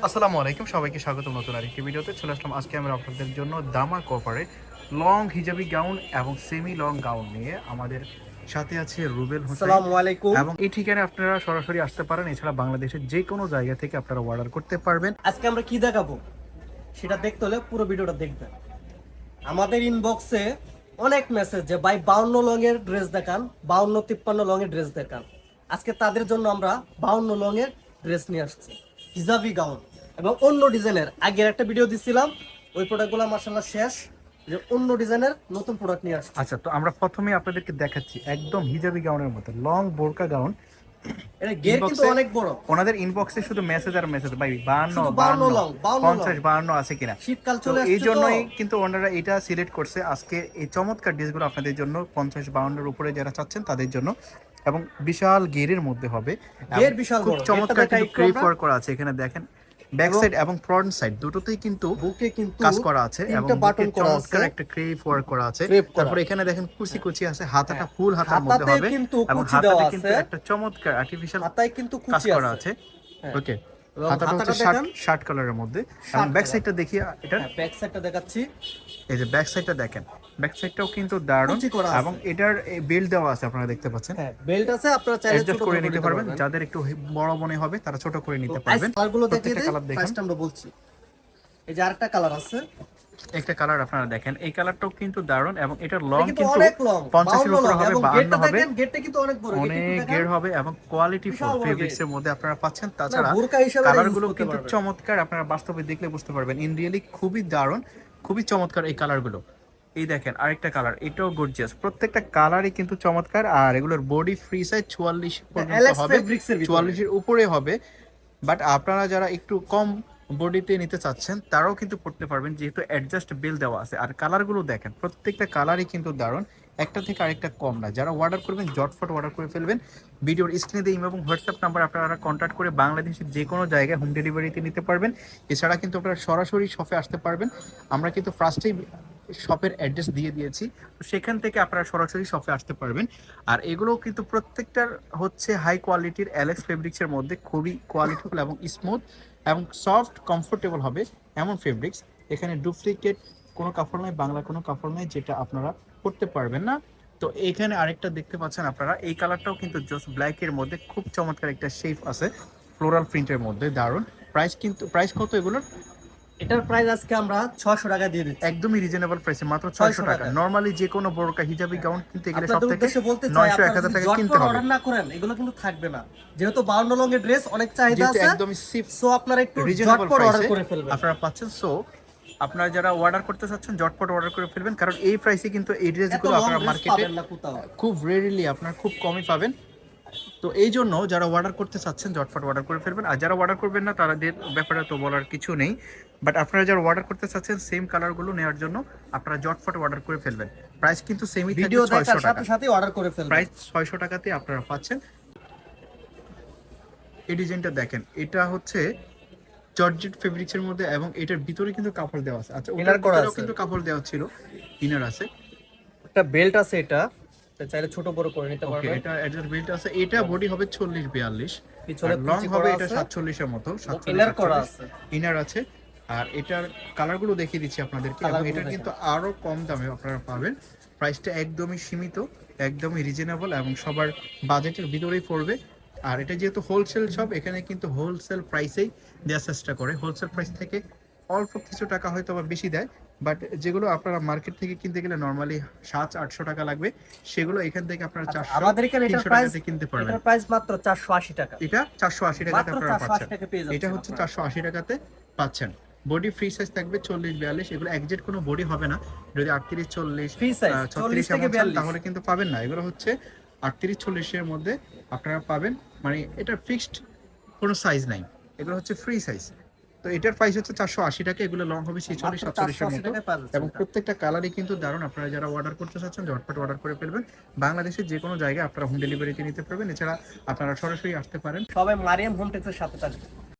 আসসালামু আলাইকুম, সবাইকে স্বাগতম নতুন আরেকটি ভিডিওতে। চলে আসলাম আজকে আমরা আপনাদের জন্য দামা অফারে লং হিজাবি গাউন এবং সেমি লং গাউন নিয়ে। আমাদের সাথে আছে রুবেল হোসেন আসসালামু আলাইকুম। এবং এই ঠিকানায় আপনারা সরাসরি আসতে পারেন। এছাড়া বাংলাদেশের যে কোনো জায়গা থেকে আপনারা অর্ডার করতে পারবেন। আজকে আমরা কি দেখাবো সেটা দেখতে হলে পুরো ভিডিওটা দেখবেন। আমাদের ইনবক্সে অনেক মেসেজ যে ভাই 52 লং এর ড্রেস দেখান, 52-53 লং এর ড্রেস দেখান। আজকে তাদের জন্য আমরা 52 লং এর ড্রেস নিয়ে আসছি, হিজাবি গাউন এবং অন্য ডিজাইনের। আগের একটা ভিডিও দিছিলাম, ওই প্রোডাক্টগুলো মাশাআল্লাহ শেষ, যে অন্য ডিজাইনের নতুন প্রোডাক্ট নিয়ে আসছি। আচ্ছা, তো আমরা প্রথমে আপনাদেরকে দেখাচ্ছি একদম হিজাবি গাউনের মতো লং বোরকা গাউন। এটা গের কিন্তু অনেক বড়। ওনাদের ইনবক্সে শুধু মেসেজ আর মেসেজ, ভাই 52 শুধু 52 লং, 50 52 আছে কিনা। শীতকাল তো চলে আসছে, এই জন্যই কিন্তু ওনারা এটা সিলেক্ট করছে আজকে এই চমৎকার ড্রেসগুলো আপনাদের জন্য। 50 52 এর উপরে যারা চাচ্ছেন তাদের জন্য, এবং বিশাল গেরের মধ্যে হবে। গের বিশাল খুব বড়, চমৎকার গেরটা কিন্তু ক্রেপ ওয়ার্ক করা আছে এখানে দেখেন। ব্যাক সাইড এবং ফ্রন্ট সাইড দুটোতেই কিন্তু বুকে কিন্তু কাজ করা আছে এবং বাটন করা চমৎকার আছে, একটা ক্রেপ ওয়ার্ক করা আছে। ক্রেপ করা। তারপরে এখানে দেখেন কুচি কুচি আছে, হাতাটা ফুল হাতার মধ্যে হাতাতে হবে কিন্তু এবং কুচি দেওয়া হাতাতে কিন্তু আছে, একটা চমৎকার আর্টিফিশিয়াল হাতায় কিন্তু কাজ কুচি করা আছে। হ্যাঁ। ওকে, এবং হাতাটা হচ্ছে দেখেন, শার্ট কালারের মধ্যে। এবং শার্ট ব্যাক কালার। সাইডটা দেখি এটা, হ্যাঁ, ব্যাক সাইডটা দেখাচ্ছি। এই যে ব্যাক সাইডটা দেখেন, ব্যাক সাইডটাও কিন্তু দারুণ কুচি করা এবং আছে। এটার বেল্ট দেওয়া আছে, আপনারা দেখতে পাচ্ছেন। হ্যাঁ, বেল্ট আছে, আপনারা চাইলে অ্যাডজাস্ট ছোট করে নিতে পারবেন। যাদের একটু বড় মনে হবে তারা ছোট করে নিতে পারবেন। কালারগুলো দেখিয়ে প্রত্যেকটা দেই, কালার দেখেন। প্রাইসটা আমরা বলছি। এই যে আরেকটা কালার আছে, একটা কালার আপনারা দেখেন, এই কালারটাও কিন্তু দারুণ এবং এটার লং এটা কিন্তু কিন্তু অনেক লং, 50 এর উপরে হবে, এবং 52 গেটটা হবে, দেখেন, গেটটা কিন্তু অনেক বড়, অনেক গের হবে এবং কোয়ালিটি ফুল ফেব্রিক্স এর মধ্যে আপনারা পাচ্ছেন। তাছাড়া বোরকা হিসেবে কালারগুলো কিন্তু চমৎকার, আপনারা বাস্তবে দেখলে বুঝতে পারবেন। ইন রিয়েলি খুবই দারুণ, খুবই চমৎকার এই কালারগুলো। এই দেখেন আরেকটা কালার, এটাও গর্জিয়াস। প্রত্যেকটা কালারই কিন্তু চমৎকার। আর এগুলোর বডি ফ্রি সাইজ 44 পর্যন্ত হবে, 44 এর উপরে হবে। বাট আপনারা যারা একটু কম বডিতে নিতে চাচ্ছেন তারাও কিন্তু পড়তে পারবেন, যেহেতু অ্যাডজাস্ট বেল দেওয়া আছে। আর কালারগুলো দেখেন, প্রত্যেকটা কালারই কিন্তু দারুণ, একটা থেকে আরেকটা কম না। যারা অর্ডার করবেন জটফট অর্ডার করে ফেলবেন। ভিডিওর স্ক্রিনে দিয়ে ইমেল এবং হোয়াটসঅ্যাপ নাম্বার আপনারা কন্ট্যাক্ট করে বাংলাদেশের যে কোনো জায়গায় হোম ডেলিভারিতে নিতে পারবেন। এছাড়া কিন্তু আপনারা সরাসরি শপে আসতে পারবেন। আমরা কিন্তু ফার্স্টেই শপের অ্যাড্রেস দিয়ে দিয়েছি, তো সেখান থেকে আপনারা সরাসরি শপে আসতে পারবেন। আর এগুলো কিন্তু প্রত্যেকটার হচ্ছে হাই কোয়ালিটির অ্যালেক্স ফেব্রিক্সের মধ্যে, খুবই কোয়ালিটিফুল এবং স্মুথ এবং সফট কমফোর্টেবল হবে এমন ফেব্রিক্স। এখানে ডুপ্লিকেট কোনো কাপড় নয়, বাংলা কোনো কাপড় নয় যেটা আপনারা করতে পারবেন না। তো এখানে আরেকটা দেখতে পাচ্ছেন আপনারা, এই কালারটাও কিন্তু জাস্ট ব্ল্যাকের মধ্যে খুব চমৎকার একটা শেপ আছে, ফ্লোরাল প্রিন্টের মধ্যে দারুণ। প্রাইস কত এগুলোর? এটার প্রাইস আজকে আমরা 600 টাকা দিয়ে দিচ্ছি, একদমই রিজনেবল প্রাইসে, মাত্র 600 টাকা। নরমালি যে কোনো বোরকা হিজাবি গাউন কিনতে গেলে সব থেকে 900 1000 টাকা কিনতে হবে। অর্ডার না করেন এগুলো কিন্তু থাকবে না, যেহেতু 52 লং এর ড্রেস অনেক চাহিদা আছে, একদমই সো আপনারা একটু রিজনেবল ঝটপট অর্ডার প্রাইসে করে ফেলবেন। আপনারা পাচ্ছেন। সো আপনারা যারা অর্ডার করতে চাচ্ছেন ঝটপট অর্ডার করে ফেলবেন, কারণ এই প্রাইসে কিন্তু এই ড্রেসগুলো আপনারা মার্কেটে খুব রেয়ারলি আপনারা খুব কমই পাবেন। তো এই জন্য যারা অর্ডার করতে চাচ্ছেন ঝটপট অর্ডার করে ফেলবেন। আর যারা অর্ডার করবেন না তাদের ব্যাপারে তো বলার কিছু নেই। বাট আপনারা যারা অর্ডার করতে চাচ্ছেন সেম কালারগুলো নেওয়ার জন্য আপনারা ঝটপট অর্ডার করে ফেলবেন। প্রাইস কিন্তু সেমই থাকবে, 600 টাকা। সাথে অর্ডার করে ফেলবেন, প্রাইস 600 টাকাতে আপনারা পাচ্ছেন। এই ডিজাইনটা দেখেন, এটা হচ্ছে জর্জেট ফেব্রিক্সের মধ্যে এবং এটার ভিতরে কিন্তু কাপড় দেওয়া আছে। আচ্ছা, ওটার ভিতরেও কিন্তু কাপড় দেওয়া ছিল, ইনার আছে, একটা বেল্ট আছে, এটা চাইলে ছোট বড় করে নিতে পারবেন। এটা অ্যাডজাস্ট বেল্ট আছে। এটা বডি হবে 40 42, পিছনে লং হবে এটা 47 এর মতো, 47 ইনার করা আছে, ইনার আছে। আর এটার কালারগুলো দেখিয়ে দিচ্ছি আপনাদেরকে, এবং এটা কিন্তু আরো কম দামে আপনারা পাবেন। প্রাইসটা একদমই সীমিত, একদমই রিজনেবল এবং সবার বাজেটের ভিতরেই পড়বে। আর এটা যেহেতু হোলসেল শপ, এখানে কিন্তু হোলসেল প্রাইসেই দেওয়ার চেষ্টা করে। হোলসেল প্রাইস থেকে অল্প কিছু টাকা হয়তো বা বেশি দেয়, বাট যেগুলো আপনারা মার্কেট থেকে কিনতে গেলে নরমালি 700-800 টাকা লাগবে, সেগুলো এখান থেকে আপনারা 400-300 টাকাতে কিনতে পারবেন। এটার প্রাইস মাত্র 480 টাকা, এটা 480 টাকাতে আপনারা পাচ্ছেন। এটা হচ্ছে 480 টাকাতে পাচ্ছেন। বডি ফ্রি সাইজ থাকবে 40-42, এগুলো একজেক্ট কোনো বডি হবে না। যদি 38-40 ফ্রি সাইজ 36 তাহলে কিন্তু পাবেন না। এগুলো হচ্ছে 38-40 এর মধ্যে আপনারা পাবেন, মানে এটা ফিক্সড কোনো সাইজ নাই, এগুলো হচ্ছে ফ্রি সাইজ। তো এটার প্রাইস হচ্ছে 480 টাকা। এগুলো লং হবে 46-47 এর মতো এবং প্রত্যেকটা কালারই কিন্তু দারুণ। আপনারা যারা অর্ডার করতে চাচ্ছেন ঝটপট অর্ডার করে ফেলবেন। বাংলাদেশের যে কোনো জায়গায় আপনারা হোম ডেলিভারিতে নিতে পারবেন। এছাড়া আপনারা সরাসরি আসতে পারেন। সবাই মারিয়াম হোম টেক্সের সাথে থাকবে।